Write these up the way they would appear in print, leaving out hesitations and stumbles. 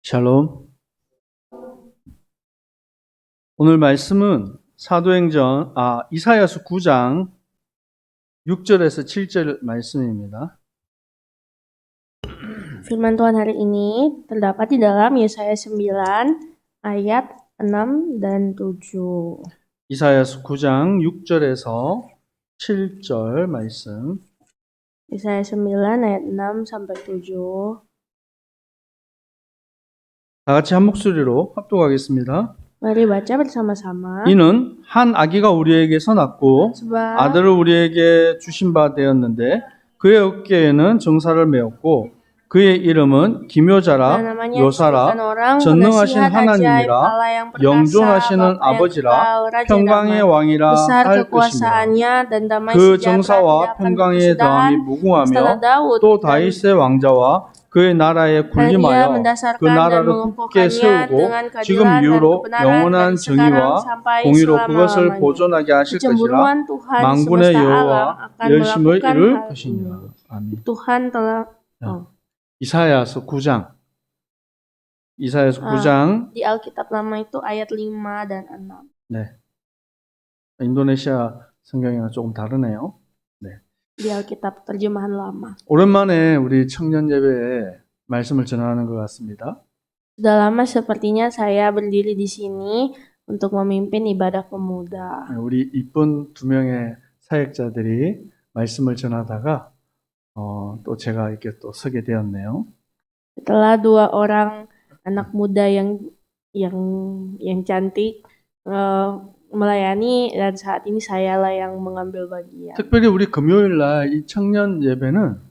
샬롬. 오늘 말씀은 사도행전 이사야서 9장 6절에서 7절 말씀입니다. Firman Tuhan hari ini terdapat di dalam Yesaya 9 ayat 6 dan 7. 이사야서 9장 6절에서 7절 말씀. Yesaya 9 ayat 6 sampai 7. 다 같이 한 목소리로 합독하겠습니다. Mari baca bersama-sama. 이는 한 아기가 우리에게서 낳고 Sebab 아들을 우리에게 주신 바 되었는데 그의 어깨에는 정사를 메었고 그의 이름은 기묘자라 namanya 요사라 disebutkan orang 전능하신 penasihat ajaib, 하나님이라 Allah yang perkasa, 영존하시는 Bapa yang 아버지라 kekal, Raja 평강의 damai, 왕이라 besar 할 것이며 kekuasaannya dan damai 그 sejahtera 정사와 tidak akan 평강의 berkesudahan 더함이 setelah 무궁하며 Daud, 또 다윗의 왕자와 그의 나라에 dan ia 군림하여 그 mendasarkan dan 나라를 굳게 mengukuhkannya 세우고 dengan 지금 keadilan dan 이후로 kebenaran 영원한 dari sekarang 정의와 sampai 공의로 그것을 selama-lamanya. 보존하게 하실 것이라 Kecemburuan Tuhan 만군의 semesta alam 여호와 akan 열심을 melakukan 이룰 hal 것이니라. ini. 아멘. Tuhan telah 이사야서 9장. 이사야서 9장. di Alkitab lama itu ayat 5 dan 6. 네. 인도네시아 성경이랑 조금 다르네요. 네. Di Alkitab terjemahan lama. 오랜만에 우리 청년 예배에 말씀을 전하는 것 같습니다. Sudah lama sepertinya saya berdiri di sini untuk memimpin ibadah pemuda. 우리 이쁜 두 명의 사역자들이 말씀을 전하다가 또 제가 이렇게 또 서게 되었네요. Setelah dua orang anak muda yang cantik melayani dan saat ini sayalah yang mengambil bagian. 특별히 우리 금요일 날 이 청년 예배는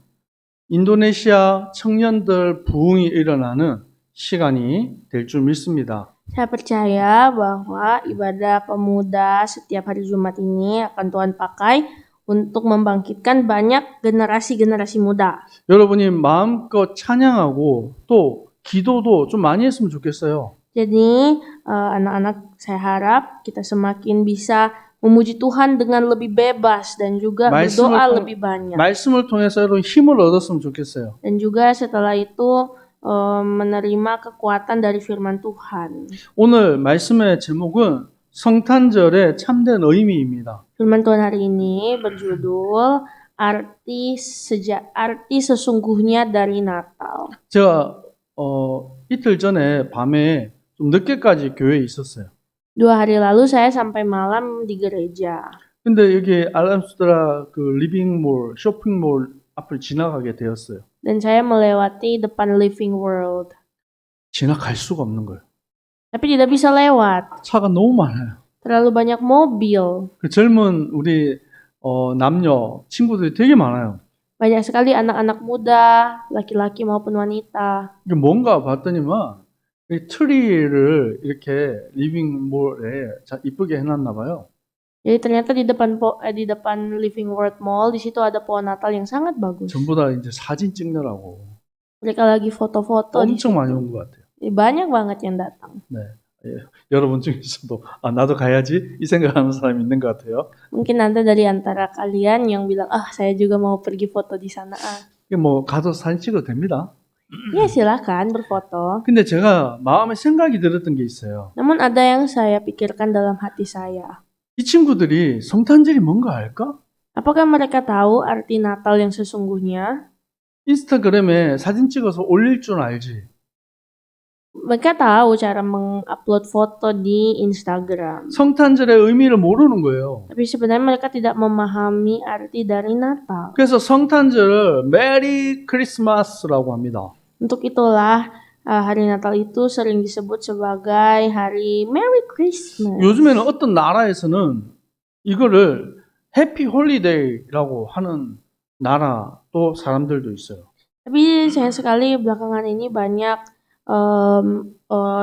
인도네시아 청년들 부흥이 일어나는 시간이 될 줄 믿습니다. Saya percaya bahwa ibadah pemuda setiap hari Jumat ini akan Tuhan pakai untuk membangkitkan banyak generasi-generasi muda. 여러분이 마음껏 찬양하고 또 기도도 좀 많이 했으면 좋겠어요. Jadi anak-anak saya harap kita semakin bisa memuji Tuhan dengan lebih bebas dan juga berdoa lebih banyak. 말씀을 통해서 여러분 힘을 얻었으면 좋겠어요. Dan juga setelah itu menerima kekuatan dari firman Tuhan. 오늘 말씀의 제목은 성탄절의 참된 의미입니다. Firman Tuhan hari ini berjudul arti sesungguhnya dari Natal. 제가 이틀 전에 밤에 좀 늦게까지 교회에 있었어요. 2 hari lalu saya sampai malam di gereja. 근데 여기 알람수드라 그 리빙몰, 쇼핑몰 앞을 지나가게 되었어요. Dan saya melewati depan Living World. 지나갈 수가 없는 거예요. Tapi tidak bisa lewat. 차가 너무 많아요. Terlalu banyak mobil. 그 젊은 우리 남녀 친구들이 되게 많아요. Banyak sekali anak-anak muda, laki-laki maupun wanita. 이게 뭔가 봤더니만 이 트리를 이렇게 리빙몰에 이쁘게 해놨나 봐요. Jadi ternyata di depan Living World Mall di situ ada pohon Natal yang sangat bagus. 전부 다 이제 사진 찍느라고 Mereka lagi foto-foto. 엄청 많이 온 것 같아요. Banyak banget yang datang. 네, 여러분 중에서도 나도 가야지 이 생각하는 사람이 있는 것 같아요. Mungkin ada dari antara kalian yang bilang, saya juga mau pergi foto di sana. 이게 뭐 가서 사진 찍어도 됩니다. Ya silakan berfoto. 근데 제가 마음에 생각이 들었던 게 있어요. Namun ada yang saya pikirkan dalam hati saya. 이 친구들이 성탄절이 뭔가 알까? Apakah mereka tahu arti Natal yang sesungguhnya? 인스타그램에 사진 찍어서 올릴 줄 알지. Mereka tahu cara mengupload foto di Instagram. 성탄절의 의미를 모르는 거예요. Tapi sebenarnya mereka tidak memahami arti dari Natal. 그래서 성탄절을 메리 크리스마스라고 합니다. Untuk itulah hari Natal itu sering disebut sebagai hari Merry Christmas. 요즘에는 어떤 나라에서는 이거를 해피 홀리데이라고 하는 나라 또 사람들도 있어요. Tapi sayang sekali belakangan ini banyak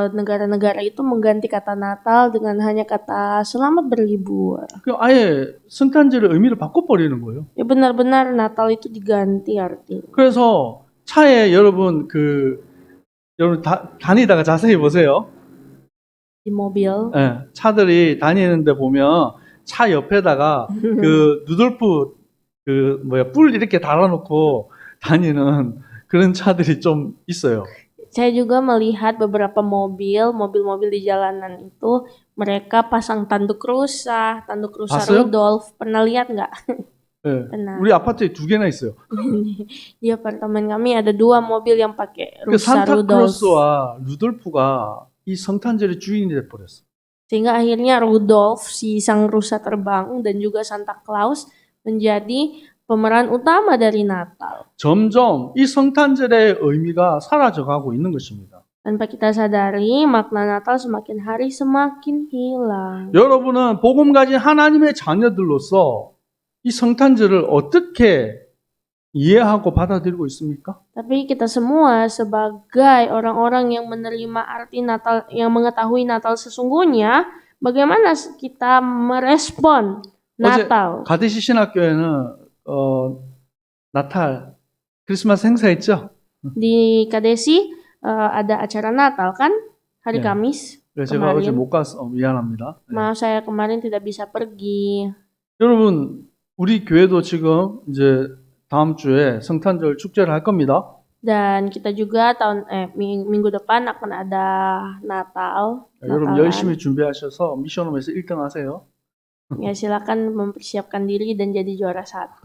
negara-negara itu mengganti kata Natal dengan hanya kata selamat berlibur. 아예 성탄절의 의미를 바꿔버리는 거예요. Ya benar-benar Natal itu diganti artinya. 그래서 차에 여러분 여러분 다니다가 자세히 보세요. Di mobil. 네, 차들이 다니는데 보면 차 옆에다가 그 누돌프 뿔 이렇게 달아놓고 다니는 그런 차들이 좀 있어요. Saya juga melihat beberapa mobil-mobil di jalanan itu mereka pasang tanduk rusa 봤어요? Rudolf. Pernah lihat nggak? 예. Pernah. 우리 아파트에 2개나 있어요. Di apartemen kami ada 2 mobil yang pakai 그 rusa Rudolf. 산타크로스와 루돌프가 이 성탄절의 주인이 돼버렸어. Sehingga akhirnya Rudolf, si sang rusa terbang, dan juga Santa Claus menjadi pemeran utama dari Natal. 점점 이 성탄절의 의미가 사라져가고 있는 것입니다. Tanpa kita sadari, makna Natal semakin hari semakin hilang. 여러분은 복음 가진 하나님의 자녀들로서 이 성탄절을 어떻게 이해하고 받아들이고 있습니까? Tapi kita semua sebagai orang-orang yang menerima arti Natal, yang mengetahui Natal sesungguhnya, bagaimana kita merespon Natal? 가디시 신학교에는 나탈 크리스마스 행사했죠? Di Kadesi ada acara Natal kan? Hari Ya. Kamis. 그래서 제가 어제 kemarin. 못 가서 미안합니다. 네. Maaf saya kemarin tidak bisa pergi. 여러분, 우리 교회도 지금 이제 다음 주에 성탄절 축제를 할 겁니다. Dan kita juga minggu depan akan ada Natal. 여러분 Natalan. 열심히 준비하셔서 미션홈에서 1등 하세요. Ya silakan mempersiapkan diri dan jadi juara 1.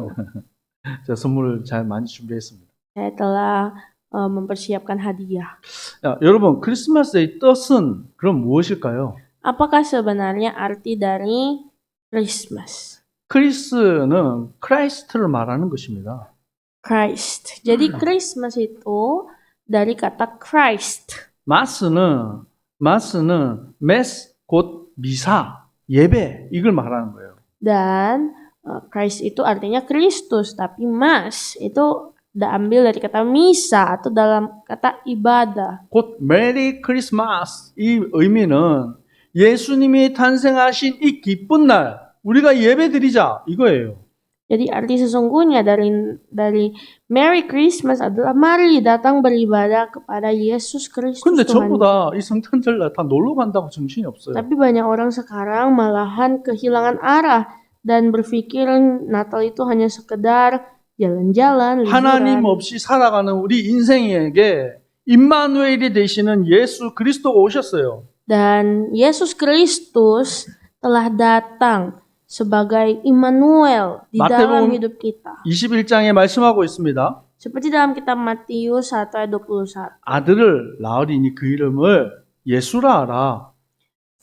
제가 선물을 잘 많이 준비했습니다. Saya telah mempersiapkan hadiah. 야, 여러분 크리스마스의 뜻은 그럼 무엇일까요? Apakah sebenarnya arti dari Christmas? 크리스는 크라이스트를 말하는 것입니다. Christ. Jadi Christmas itu dari kata Christ. 마스는 메스 곧 미사, 예배 이걸 말하는 거예요. Dan Christ itu artinya Kristus, tapi Mas itu diambil dari kata misa atau dalam kata ibadah. 곧 메리 크리스마스 이 의미는 예수님이 탄생하신 이 기쁜 날 우리가 예배드리자 이거예요. Jadi arti sesungguhnya dari Merry Christmas adalah mari datang beribadah kepada Yesus Kristus 근데 Tuhan. 전부 다 이 성탄절 날 다 놀러 간다고 정신이 없어요. Tapi banyak orang sekarang malahan kehilangan arah dan berpikir Natal itu hanya sekedar jalan-jalan, 하나님 liburan. 없이 살아가는 우리 인생에게 임마누엘이 되시는 예수 그리스도가 오셨어요. Dan Yesus Kristus telah datang sebagai Immanuel di dalam Mateus hidup kita. 21장에 말씀하고 있습니다. Seperti dalam kitab Matius 1 ayat 21. 아들을 낳으리니 그 이름을 예수라 하라.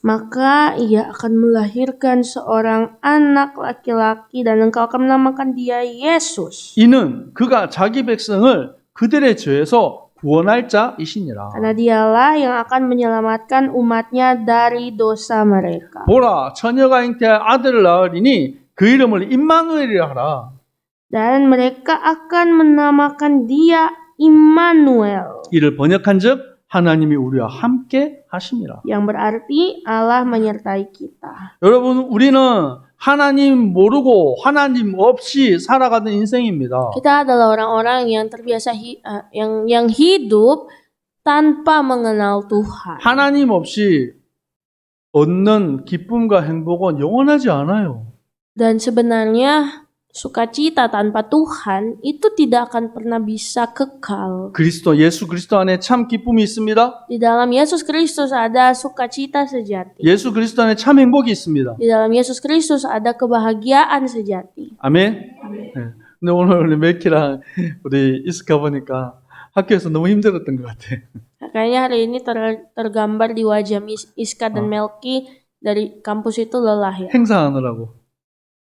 Maka ia akan melahirkan seorang anak laki-laki dan engkau akan menamakan dia Yesus. 이는 그가 자기 백성을 그들의 죄에서 구원할 자이시니라. Karena dialah yang akan menyelamatkan umatnya dari dosa mereka. 보라 처녀가 잉태할 아들을 낳으리니 그 이름을 임마누엘이라 하라. Dan mereka akan menamakan dia Immanuel. 이를 번역한즉 하나님이 우리와 함께 하심이라. Yang berarti Allah menyertai kita. 여러분 우리는 하나님 모르고 하나님 없이 살아가는 인생입니다. Kita adalah orang-orang yang terbiasa yang hidup tanpa mengenal Tuhan. 하나님 없이 얻는 기쁨과 행복은 영원하지 않아요. Dan sebenarnya sukacita tanpa Tuhan itu tidak akan pernah bisa kekal. 예수 그리스도 안에 참 기쁨이 있습니다. Di dalam Yesus Kristus ada sukacita sejati. 예수 그리스도 안에 참 행복이 있습니다. Di dalam Yesus Kristus ada kebahagiaan sejati. 아멘. 네. 근데 오늘 우리 멜키랑 우리 이스카 보니까 학교에서 너무 힘들었던 것 같아. Kayaknya hari ini tergambar di wajah Iska dan Melki dari kampus itu lelah ya. 행사하느라고.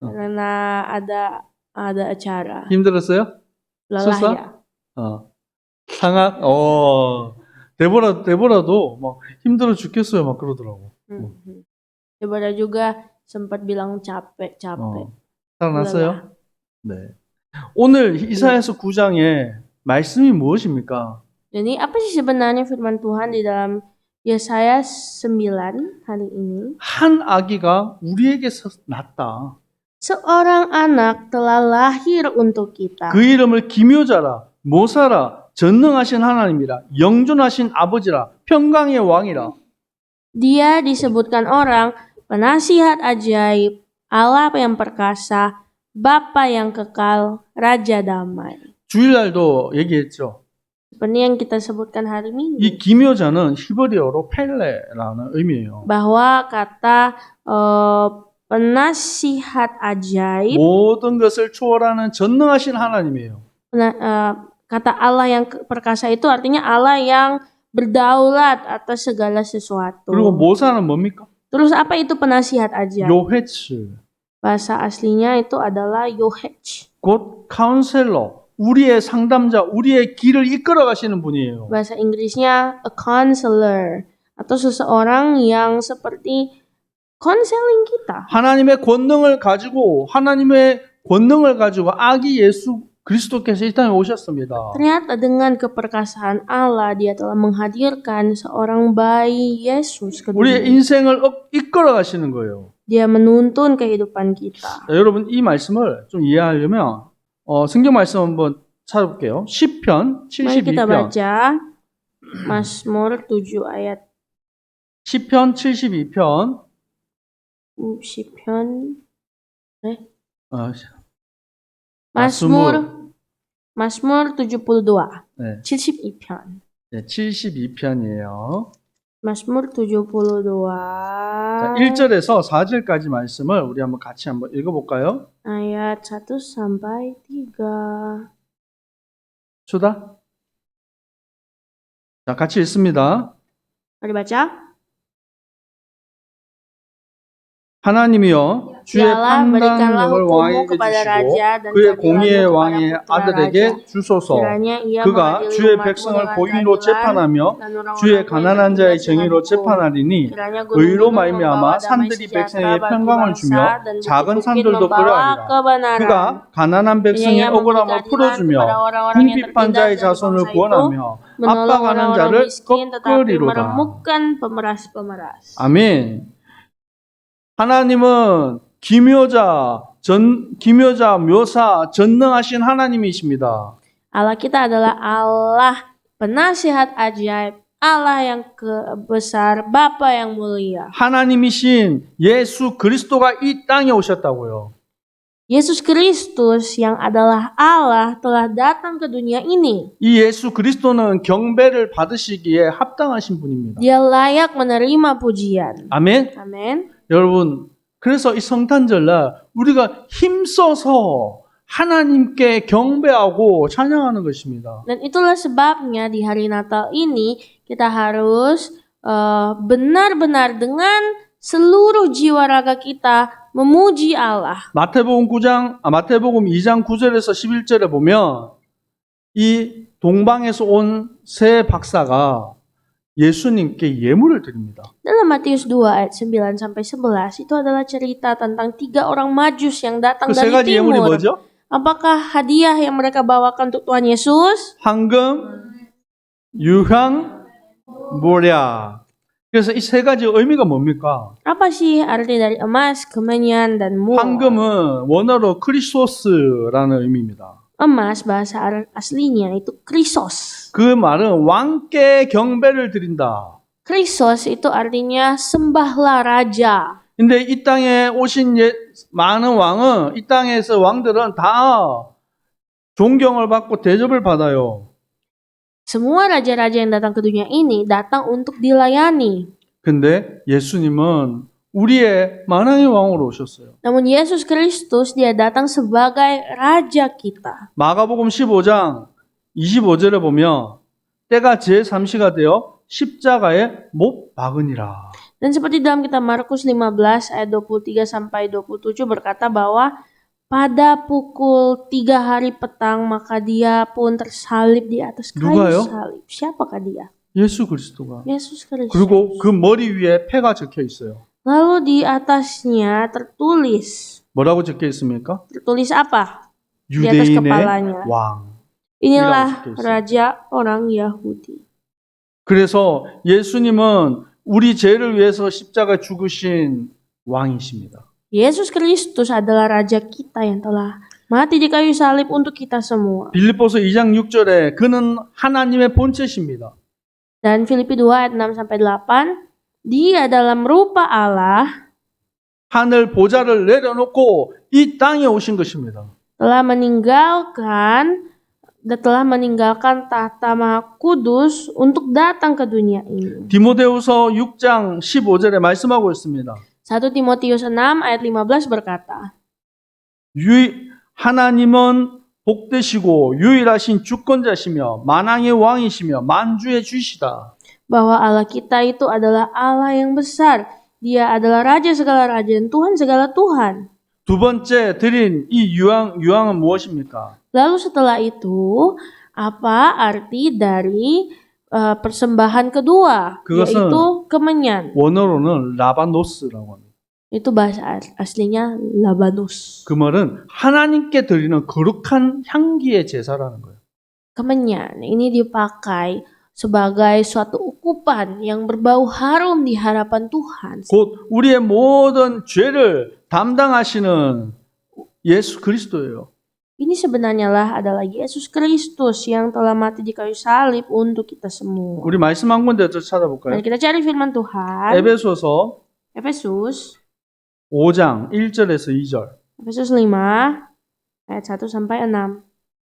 Karena ada acara. 힘들었어요? Lelah susah? ya. 상학? 데보라도 막 힘들어 죽겠어요. 막 그러더라고. Deborah juga sempat bilang capek. 살아났어요? 네. 오늘 이사야서 9장에 말씀이 무엇입니까? Jadi apa sih sebenarnya firman Tuhan di dalam Yesaya 9 hari ini? 한 아기가 우리에게서 났다. Seorang anak telah lahir untuk kita. 그 이름을 기묘자라, 모사라, 전능하신 하나님이라, 영존하신 아버지라, 평강의 왕이라. Dia disebutkan orang penasihat ajaib, Allah yang perkasa, Bapa yang kekal, Raja damai. 주일날도 얘기했죠. Seperti yang kita sebutkan hari Minggu. 이 기묘자는 히브리어로 펠레라는 의미예요. Bahwa kata penasihat ajaib, 모든 것을 초월하는 전능하신 하나님이에요. kata Allah yang perkasa itu artinya Allah yang berdaulat atas segala sesuatu. 그리고 모사는 뭡니까? Terus apa itu penasihat ajaib? 요헤츠, Bahasa aslinya itu adalah Yohech. 곧 카운셀러, 우리의 상담자, 우리의 길을 이끌어 가시는 분이에요. Bahasa Inggrisnya a counselor, atau seseorang yang seperti konseling kita. 하나님의 권능을 가지고 아기 예수 그리스도께서 이 땅에 오셨습니다. Ternyata dengan keperkasaan Allah, Dia telah menghadirkan seorang bayi Yesus ke 우리의 dunia. 인생을 이끌어 가시는 거예요. Dia menuntun kehidupan kita. 자, 여러분 이 말씀을 좀 이해하려면 성경 말씀 한번 찾아볼게요. 시편 Mari kita 72편. baca Mazmur 7 ayat 시편 72편. Si편 Mazmur. Mazmur 72. 네, 72편. 네, 72편이에요. Mazmur 72 자, 1절에서 4절까지 말씀을 우리 한번 같이 한번 읽어볼까요? ayat 1 sampai 3. 수다? 자, 같이 읽습니다. Mari baca. 하나님이여 주의 Dialah berikanlah 판단력을 hukum-Mu 왕에게 kepada 주시고 raja dan 그의 keadilan-Mu 공의의 kepada 왕의 putra 아들에게 raja. 주소서. Kiranya ia 그가 mengadili 주의 umat-Mu 백성을 dengan 공의로 keadilan 재판하며 dan orang-orang 주의 yang 가난한 자의 bertindak dengan 정의로 hukum. 재판하리니 Kiranya 의로 gunung-gunung 말미암아 membawa damai 산들이 sejahtera 백성에게 bagi 평강을 bangsa 주며 dan 작은 bukit-bukit 산들도 membawa 그러하리라. kebenaran. 그가 가난한 백성의 Kiranya 억울함을 memberi keadilan 풀어주며 kepada orang-orang yang 궁핍한 tertindas 자의 dari 자손을 bangsa itu, 구원하며 menolong 압박하는 orang-orang 자를 miskin tetapi 꺾으리로다. meremukkan pemeras-pemeras. 아멘. 하나님은 기묘자, 묘사, 전능하신 하나님이십니다. Allah kita adalah Allah penasihat ajaib, Allah yang besar, Bapa yang mulia. 하나님이신 예수 그리스도가 이 땅에 오셨다고요. Yesus Kristus yang adalah Allah telah datang ke dunia ini. 이 예수 그리스도는 경배를 받으시기에 합당하신 분입니다. Dia layak menerima pujian. 아멘. Amin. 여러분, 그래서 이 성탄절날 우리가 힘써서 하나님께 경배하고 찬양하는 것입니다. Dan itulah sebabnya di hari Natal ini kita harus benar-benar dengan seluruh jiwa raga kita memuji Allah. 마태복음 2장 9절에서 11절에 보면 이 동방에서 온 세 박사가 예수님께 예물을 드립니다. Dalam Matius 2 ayat 9 sampai 11 itu adalah cerita tentang 3 orang majus yang datang 그 세 dari 가지 예물이 timur. 뭐죠? Apakah hadiah yang mereka bawakan untuk Tuhan Yesus? 황금, 유향, 모략. 그래서 이 세 가지 의미가 뭡니까? Apa sih arti dari emas, kemenyan, dan mur? 황금은 원어로 크리소스라는 의미입니다. Emas bahasa aslinya itu krisos. 그 말은 왕께 경배를 드린다. Krisos itu artinya sembahlah raja. 근데 이 땅에 오신 많은 왕은 이 땅에서 왕들은 다 존경을 받고 대접을 받아요. Semua raja-raja yang datang ke dunia ini datang untuk dilayani. 근데 예수님은 우리의 만왕의 왕으로 오셨어요. Namun Yesus Kristus dia datang sebagai raja kita. 마가복음 15장 25절에 보면 때가 제3시가 되어 십자가에 못 박으니라. Dan seperti dalam kitab Markus 15 ayat 23 sampai 27 berkata bahwa pada pukul 3 hari petang maka dia pun tersalib di atas kayu 누가요? salib. Siapakah dia? 예수 그리스도가. Yesus Kristus. 그리고 그 머리 위에 패가 적혀 있어요. Lalu di atasnya tertulis. 뭐라고 적혀 있습니까? Tertulis apa? Di atas 유대인의 kepalanya. 왕. Inilah 적혀 있어요. raja orang Yahudi. 그래서 예수님은 우리 죄를 위해서 십자가 죽으신 왕이십니다. Yesus Kristus adalah raja kita yang telah mati di kayu salib untuk kita semua. 빌립보서 2장 6절에 그는 하나님의 본체십니다. Dan Filipi 2 ayat 6 sampai 8, dia dalam rupa Allah 하늘 보좌를 내려놓고 이 땅에 오신 것입니다. telah meninggalkan telah meninggalkan tahta Maha Kudus untuk datang ke dunia ini. 디모데후서 6장 15절에 말씀하고 있습니다. 1 Timotius 6 ayat 15 berkata, 하나님은 복되시고 유일하신 주권자시며 만왕의 왕이시며 만주의 주시다. bahwa Allah kita itu adalah Allah yang besar. Dia adalah Raja segala raja dan Tuhan segala Tuhan. 두 번째 드린 이 유황은 무엇입니까? Lalu setelah itu, apa arti dari persembahan kedua? 그것은 yaitu kemenyan. 원어로는 라바노스라고 합니다. Itu bahasa aslinya Labanus. 그 말은 하나님께 드리는 거룩한 향기의 제사라는 거예요. Kemenyan ini dipakai sebagai suatu ukupan yang berbau harum di hadapan Tuhan. 곧 우리의 모든 죄를 담당하시는 예수 그리스도예요. Ini sebenarnya adalah Yesus Kristus yang telah mati di kayu salib untuk kita semua. 우리 말씀 한 군데 더 찾아볼까요? Mari kita cari firman Tuhan. 에베소서 Efesus 5장 1절에서 2절. Efesus 5 ayat 1 sampai 6.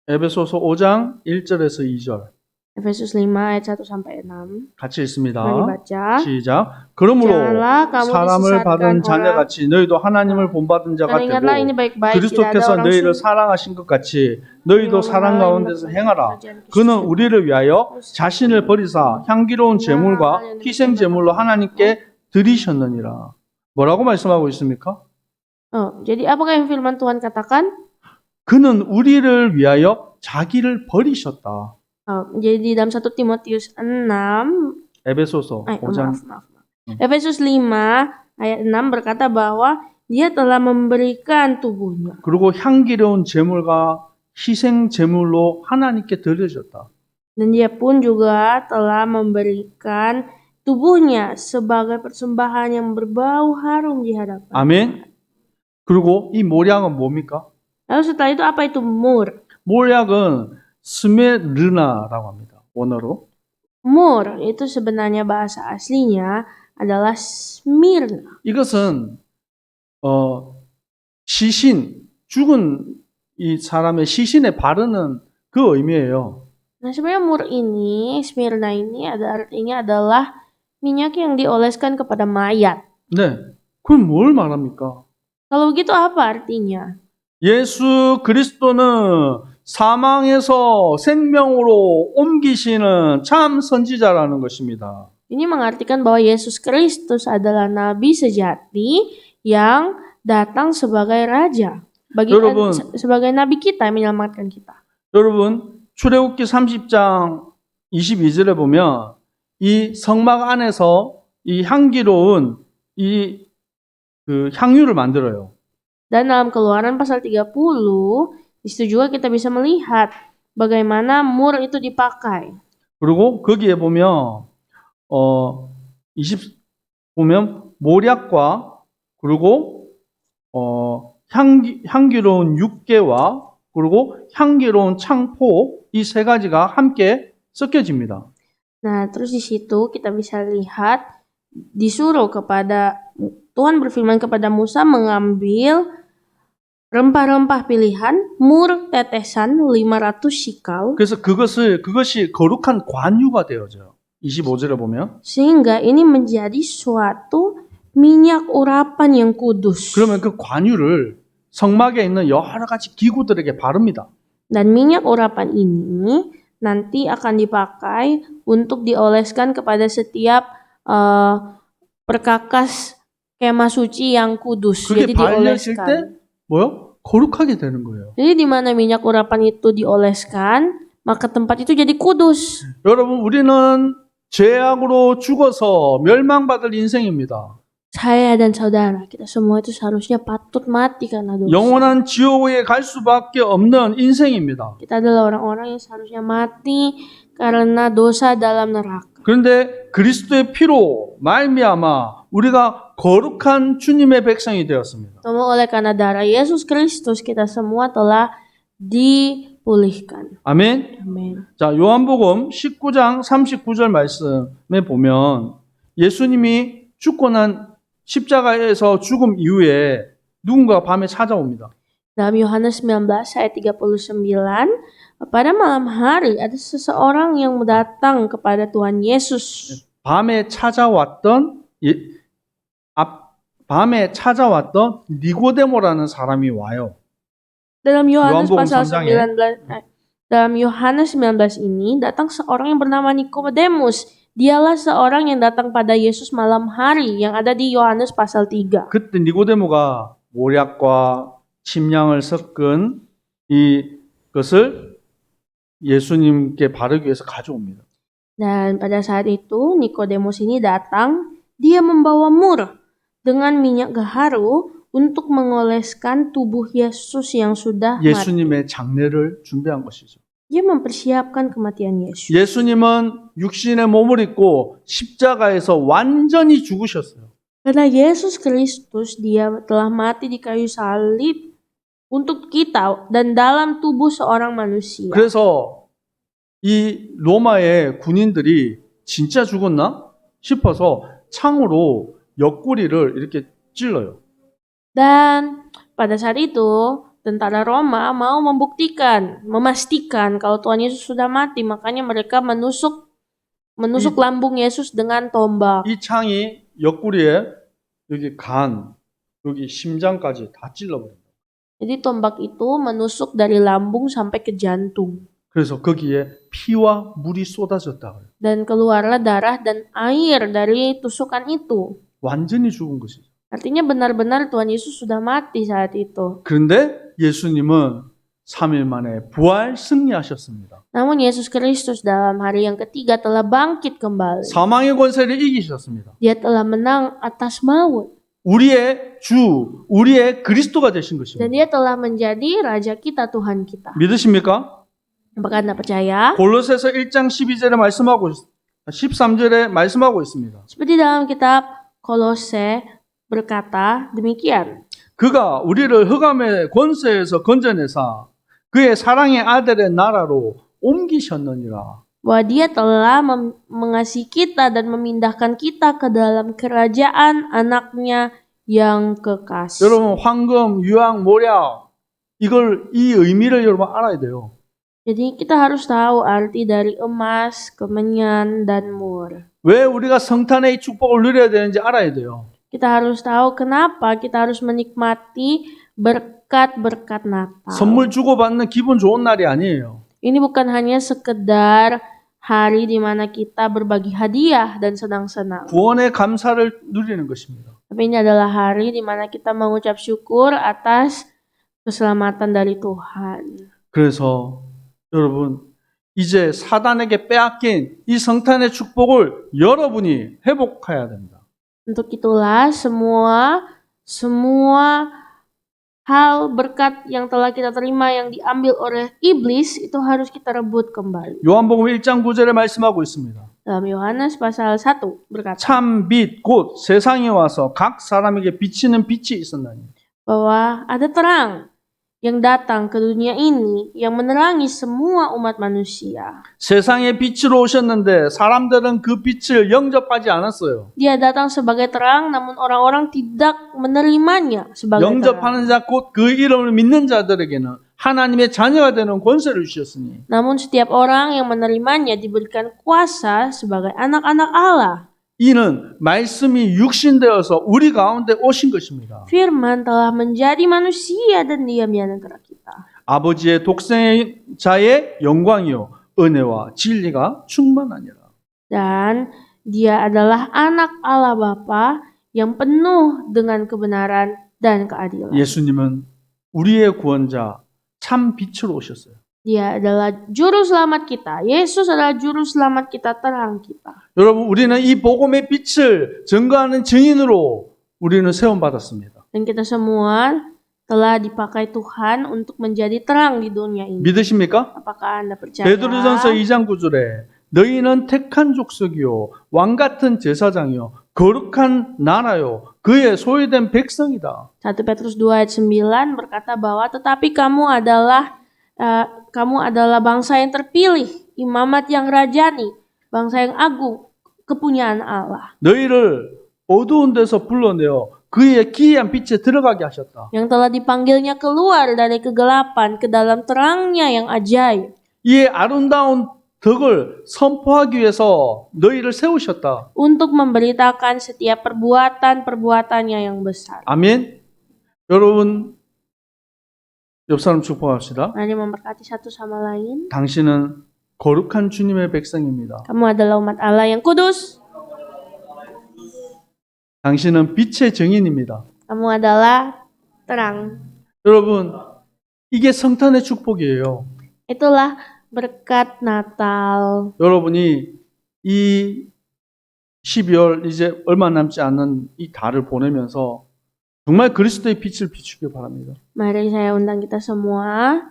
에베소서 5장 1절에서 2절. Efesus 5 ayat 1 sampai 6. 같이 읽습니다. Mari baca. 시작. 그러므로 Janganlah kamu 사람을 disesatkan 받은 orang. 자녀같이 너희도 하나님을 본받은 자가 Dan ingatlah ini 되고 baik-baik, tidak ada 그리스도께서 orang 너희를 sungguh 사랑하신 것 같이 너희도 사랑 가운데서 행하라. 그는 우리를 위하여 자신을 버리사 향기로운 제물과 희생 제물로 하나님께 드리셨느니라. 뭐라고 말씀하고 있습니까? Jadi apakah yang firman Tuhan katakan? 그는 우리를 위하여 자기를 버리셨다. Jadi di dalam 1 Timotius 6 에베소서 5장 maaf. Efesus 5 ayat 6 berkata bahwa dia telah memberikan tubuhnya. 그리고 향기로운 제물과 희생 제물로 하나님께 드려졌다. Dan dia pun juga telah memberikan tubuhnya sebagai persembahan yang berbau harum di hadapan. 아멘. 그리고 이 모략은 뭡니까? Lalu setelah itu apa itu mur? 모략은 스메르나라고 합니다. 원어로. Mur itu sebenarnya bahasa aslinya adalah Smyrna. 이것은 시신, 죽은 이 사람의 시신에 바르는 그 의미예요. Nah sebenarnya mur ini, Smyrna ini artinya adalah minyak yang dioleskan kepada mayat. 네. 그럼 뭘 말합니까? Kalau begitu apa artinya? 예수 그리스도는 사망에서 생명으로 옮기시는 참 선지자라는 것입니다. Ini mengartikan bahwa Yesus Kristus adalah nabi sejati yang datang sebagai raja. Sebagai nabi kita yang menyelamatkan kita. 여러분, 출애굽기 30장 22절에 보면 이 성막 안에서 이 향기로운 그 향유를 만들어요. Dan dalam Keluaran pasal 30, di situ juga kita bisa melihat bagaimana mur itu dipakai. 그리고 거기에 보면 보면 모략과 그리고 향기로운 육개와 그리고 향기로운 창포 이 세 가지가 함께 섞여집니다. Nah, terus di situ kita bisa lihat disuruh kepada Tuhan berfirman kepada Musa mengambil rempah-rempah pilihan, mur tetesan 500 sikal. 그래서 그것이 거룩한 관유가 되어져요. 25절에 보면. Sehingga ini menjadi suatu minyak urapan yang kudus. 그러면 그 관유를 성막에 있는 여러 가지 기구들에게 바릅니다. Dan minyak urapan ini nanti akan dipakai untuk dioleskan kepada setiap perkakas kemah suci yang kudus. 그게 Jadi 발렸을 dioleskan. 때 뭐요? 거룩하게 되는 거예요. Jadi di mana minyak urapan itu dioleskan, maka tempat itu jadi kudus. 여러분, 우리는 죄악으로 죽어서 멸망받을 인생입니다. Saya dan saudara, kita semua itu seharusnya patut mati karena dosa. 영원한 지옥에 갈 수밖에 없는 인생입니다. Kita adalah orang-orang yang seharusnya mati karena dosa dalam neraka. 그런데 그리스도의 피로 말미암아 우리가 거룩한 주님의 백성이 되었습니다. Namun oleh karena darah Yesus Kristus kita semua telah dipulihkan. 아멘. Amin. 자, 요한복음 19장 39절 말씀에 보면 예수님이 죽고 난 십자가에서 죽음 이후에 누군가 밤에 찾아옵니다. Dalam Yohanes 19 ayat 39, pada malam hari ada seseorang yang datang kepada Tuhan Yesus. 밤에 찾아왔던 니고데모라는 사람이 와요. Dalam Yohanes 요한복음 pasal 3장에 19, dalam Yohanes 19 ini datang seorang yang bernama Nikodemus. Dialah seorang yang datang pada Yesus malam hari yang ada di Yohanes pasal 3. 그때 니고데모가 모략과 침향을 섞은 이것을 예수님께 바르기 위해서 가져옵니다. Dan pada saat itu Nikodemus ini datang, dia membawa mur dengan minyak gaharu untuk mengoleskan tubuh Yesus yang sudah mati. 예수님의 장례를 준비한 것이죠. Dia mempersiapkan kematian Yesus. 예수님은 육신의 몸을 입고 십자가에서 완전히 죽으셨어요. Karena Yesus Kristus dia telah mati di kayu salib untuk kita dan dalam tubuh seorang manusia. 그래서 이 로마의 군인들이 진짜 죽었나 싶어서 창으로 옆구리를 이렇게 찔러요. Dan pada saat itu tentara Roma mau memastikan kalau Tuhan Yesus sudah mati, makanya mereka menusuk lambung Yesus dengan tombak. 이 창이 옆구리에 여기 간, 여기 심장까지 다 찔러버려요. Jadi tombak itu menusuk dari lambung sampai ke jantung. 그래서 거기에 피와 물이 쏟아졌다. Dan keluarlah darah dan air dari tusukan itu. 완전히 죽은 것이죠. Artinya benar-benar Tuhan Yesus sudah mati saat itu. 그런데 예수님은 3일 만에 부활 승리하셨습니다. Namun Yesus Kristus dalam hari yang ketiga telah bangkit kembali. 사망의 권세를 이기셨습니다. Dia telah menang atas maut. 우리의 주, 우리의 그리스도가 되신 Dan 것입니다. dia telah menjadi Raja kita, Tuhan kita. 믿으십니까? Apakah Anda percaya? 골로새서 1장 12절에 말씀하고 13절에 말씀하고 있습니다. Seperti dalam kitab Kolose berkata demikian. 그가 우리를 흑암의 권세에서 건져내사 그의 사랑의 아들의 나라로 옮기셨느니라. Bahwa dia telah mengasihi kita dan memindahkan kita ke dalam kerajaan anaknya yang kekasih. 여러분 황금, 유황, 모략 이 의미를 여러분 알아야 돼요. Jadi kita harus tahu arti dari emas, kemenyan, dan mur. 왜 우리가 성탄의 이 축복을 누려야 되는지 알아야 돼요. Kita harus tahu kenapa kita harus menikmati berkat-berkat Natal. 선물 주고받는 기분 좋은 날이 아니에요. Ini bukan hanya sekedar hari di mana kita berbagi hadiah dan senang-senang. 구원의 감사를 누리는 것입니다. Tapi ini adalah hari di mana kita mengucap syukur atas keselamatan dari Tuhan. 그래서 여러분 이제 사단에게 빼앗긴 이 성탄의 축복을 여러분이 회복해야 됩니다. Untuk itulah semua hal berkat yang telah kita terima yang diambil oleh iblis itu harus kita rebut kembali. 요한복음 1장 9절에 말씀하고 있습니다. Dalam Yohanes pasal 1 berkata 참 빛 곧 세상에 와서 각 사람에게 비치는 빛이 있었나니. bahwa ada terang yang datang ke dunia ini yang menerangi semua umat manusia. 세상의 빛으로 오셨는데 사람들은 그 빛을 영접하지 않았어요. Dia datang sebagai terang namun orang-orang tidak menerimanya sebagai terang. 영접하는 자 곧 그 이름을 믿는 자들에게는 하나님의 자녀가 되는 권세를 주셨으니. Namun setiap orang yang menerimanya diberikan kuasa sebagai anak-anak Allah. 이는 말씀이 육신되어서 우리 가운데 오신 것입니다. Firman telah menjadi manusia dan diam di antara kita. 아버지의 독생자의 영광이요 은혜와 진리가 충만하니라. Dan dia adalah anak Allah Bapa yang penuh dengan kebenaran dan keadilan. 예수님은 우리의 구원자 참 빛으로 오셨어요. Dia adalah juru selamat kita. Yesus adalah juru selamat kita, terang kita. 여러분 우리는 이 복음의 빛을 증거하는 증인으로 우리는 세움 받았습니다. Dan kita semua telah dipakai Tuhan untuk menjadi terang di dunia ini. 믿으십니까? Apakah Anda percaya? 베드로전서 2장 9절에 너희는 택한 족속이요 왕 같은 제사장이요 거룩한 나라요 그의 소유된 백성이다. 1 Petrus 2 ayat 9 berkata bahwa tetapi kamu adalah bangsa yang terpilih, imamat yang rajani, bangsa yang agung, kepunyaan Allah. 너희를 어두운 데서 불러내어 그의 기이한 빛에 들어가게 하셨다. yang telah dipanggilnya keluar dari kegelapan ke dalam terangnya yang ajaib. 이 아름다운 덕을 선포하기 위해서 너희를 세우셨다. Untuk memberitakan setiap perbuatan-perbuatannya yang besar. 아멘. 여러분, 옆 사람 축복합시다. Mari memberkati satu sama lain. 당신은 거룩한 주님의 백성입니다. Kamu adalah umat Allah yang kudus. 당신은 빛의 증인입니다. Kamu adalah terang. 여러분, 이게 성탄의 축복이에요. Itulah berkat Natal. 여러분이 이 12월 이제 얼마 남지 않은 이 달을 보내면서 정말 그리스도의 빛을 비추길 바랍니다. Mari saya undang kita semua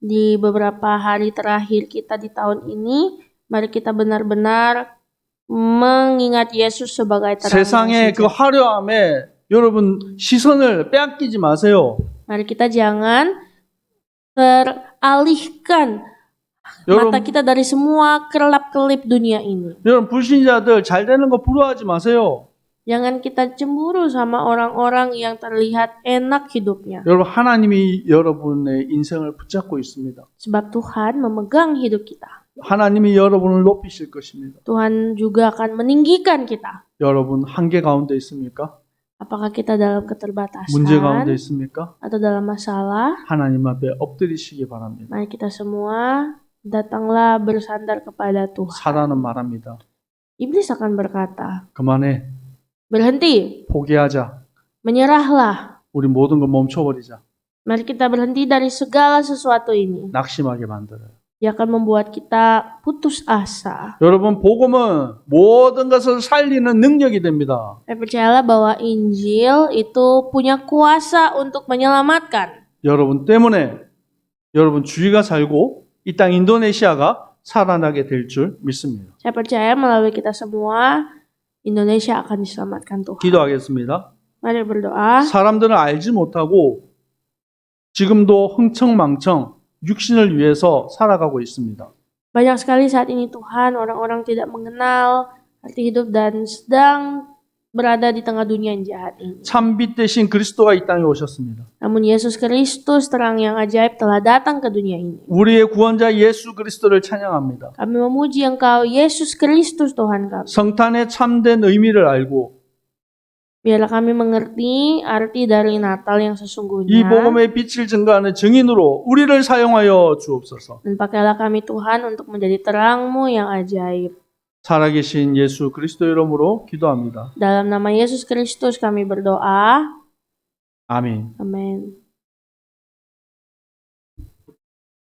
di beberapa hari terakhir kita di tahun ini. Mari kita benar-benar mengingat Yesus sebagai terang. 세상의 그 화려함에 여러분 시선을 빼앗기지 마세요. Mari kita jangan teralihkan mata kita dari semua kelap-kelip dunia ini. 여러분 불신자들 잘 되는 거 부러워하지 마세요. Jangan kita cemburu sama orang-orang yang terlihat enak hidupnya. 여러분 하나님이 여러분의 인생을 붙잡고 있습니다. Sebab Tuhan memegang hidup kita. 하나님이 여러분을 높이실 것입니다. Tuhan juga akan meninggikan kita. 여러분 한계 가운데 있습니까? Apakah kita dalam keterbatasan 문제 가운데 있습니까? atau dalam masalah? 하나님 앞에 엎드리시기 바랍니다. Mari kita semua datanglah bersandar kepada Tuhan. 사단은 말합니다. Iblis akan berkata, 그만해. berhenti, 포기하자. menyerahlah. 우리 모든 걸 멈춰버리자. Mari kita berhenti dari segala sesuatu ini. 낙심하게 만들어요. Dia akan membuat kita putus asa. 여러분 복음은 모든 것을 살리는 능력이 됩니다. Saya percayalah bahwa Injil itu punya kuasa untuk menyelamatkan. 여러분 때문에 여러분 주위가 살고 이 땅 인도네시아가 살아나게 될 줄 믿습니다. Saya percaya melalui kita semua Indonesia akan diselamatkan Tuhan. 기도하겠습니다. Mari berdoa. 사람들은 알지 못하고 지금도 흥청망청 육신을 위해서 살아가고 있습니다. Banyak sekali saat ini Tuhan, orang-orang tidak mengenal arti hidup dan sedang berada di tengah dunia yang jahat ini. 참빛 대신 그리스도가 이 땅에 오셨습니다. Namun Yesus Kristus terang yang ajaib telah datang ke dunia ini. 우리의 구원자 예수 그리스도를 찬양합니다. Kami memuji Engkau, Yesus Kristus Tuhan kami. 성탄의 참된 의미를 알고 Biarlah kami mengerti arti dari Natal yang 이 sesungguhnya. 복음의 빛을 증거하는 증인으로 우리를 사용하여 주옵소서. Dan pakailah kami Tuhan untuk menjadi terang-Mu yang ajaib. 살아계신 예수 그리스도 이름으로 기도합니다. Dalam nama Yesus Kristus kami berdoa. 아멘. Amin.